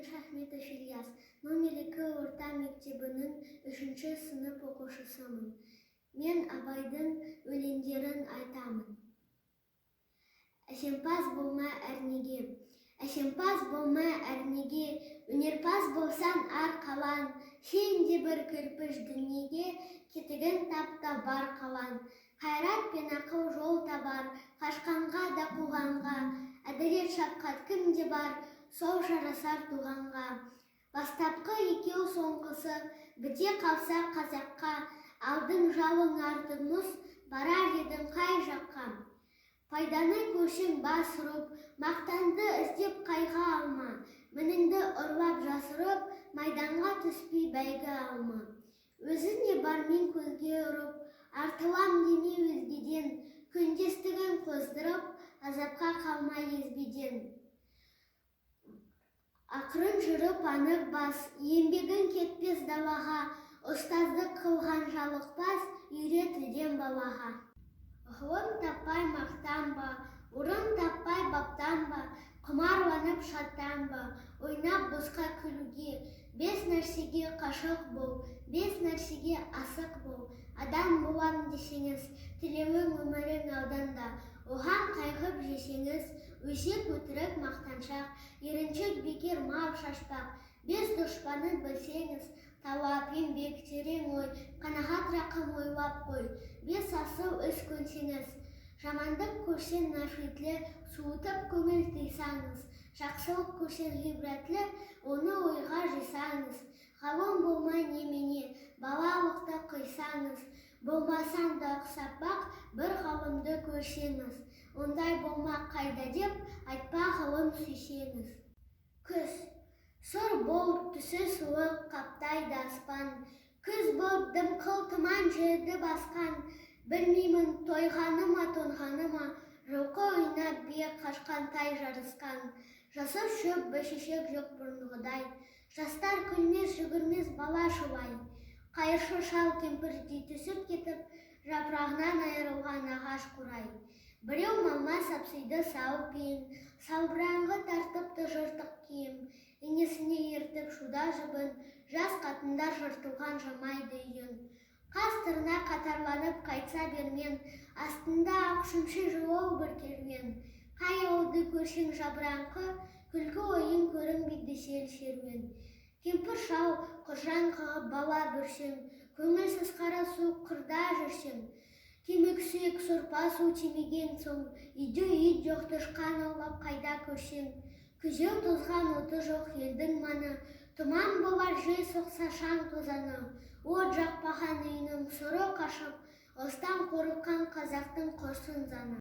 Шахметов Ильяс, номер 2 орта мектебінің 3-ші сынып оқушысымын. Мен Абайдың өлеңдерін айтамын. Әшемпаз болма әрнеге, әшемпаз болма әрнеге, өнерпаз болсан ар қалан, сен де бір кірпіш дүниеге, кетігін тапта бар қалан. Қайрат пен ақыл жол табар, қашқанға да қуғанға, әділет шапқат кімде бар, сол жарасар туғанға. Бастапқы екеу соңғысы, біте қалса қазаққа, алдың жалың артың мұз, барар едің қай жаққа. Пайданы көшің бас ұрып, мақтанды іздеп қайға алма, мініңді ұрлап жасырып, майданға түспей бәйгі алма. Өзіне бармен көзге ұрып, артылам деме өзгеден, күндестігін қоздырып, азапқа қалма езбеден. Ақырын жүріп анық бас, еңбегін кетпес далаға, ұстаздық қылған жалықпас, үйретілген балаға. Ғылым таппай мақтанба, орын таппай баптанба, құмарланып шаттанба, ойнап босқа күлуге, бес нәрсеге қашық бол, бес нәрсеге асық бол. Адам болам десеңіз, тілеуің өмірің ауданда, оған қайғып жесеңіз, өсек өтірік мақтаншақ, еріншек бекер мал шашпақ. Бес дұшпаны білсеңіз, талап, еңбек, терең ой, қанағат рақым ойлап қой. Бес асыл іс көнсеңіз, жамандық көрсең нафитлі, суытып көңіл тыйсаңыз, жақсылық көрсең ғибратлы, оны ойға жисаңыз. Ғалым болмай немене, балалықты қойсаңыз, болмасаң да ұқсап бақ, бір ғалымды көрсеңіз. Ондай болмақ қайда деп, айтпа ғылым сүйсеңіз. Күз сұр болып түсі суық қаптайды аспан, күз болып дымқыл тұман жерді басқан. Білмеймін тойғаны ма, тоңғаны ма, жылқы ойнап бие қашқан тай жарысқан. Жасыл шөп бәйшешек жоқ бұрынғыдай, жастар күлмес жүгірмес бала шулай. Қайыршы шал кемпірдей түсіп кетіп, жапырағынан айырылған ағаш қурай. Біреу малма сапсиды салып ең, салбыраңғы тартыпты жыртық киім, енесіне ертіп шуда жібін, жас қатындар жыртылған жамайды үйін. Қас тырна қатарланып қайтса бермен, астында ақ шөмші жылау бір керуен. Қай ауылды көрсең жабыраңқы, күлкі ойын көрінбейді сел серуен. Кемпір шал құржан қағып бала бүрсең, көңілсіз қара суық қырда жүрсең. Кемексек сұрпа су тимеген соң, үйде ит жоқ тышқан аулап қайда көрсең. Күзеу тозған оты жоқ елдің маңы, тұман болар жел соқса шаң тозаны. От жақпаған үйінің сұры қашып, ыстан қорыққан қазақтың құрсын заны.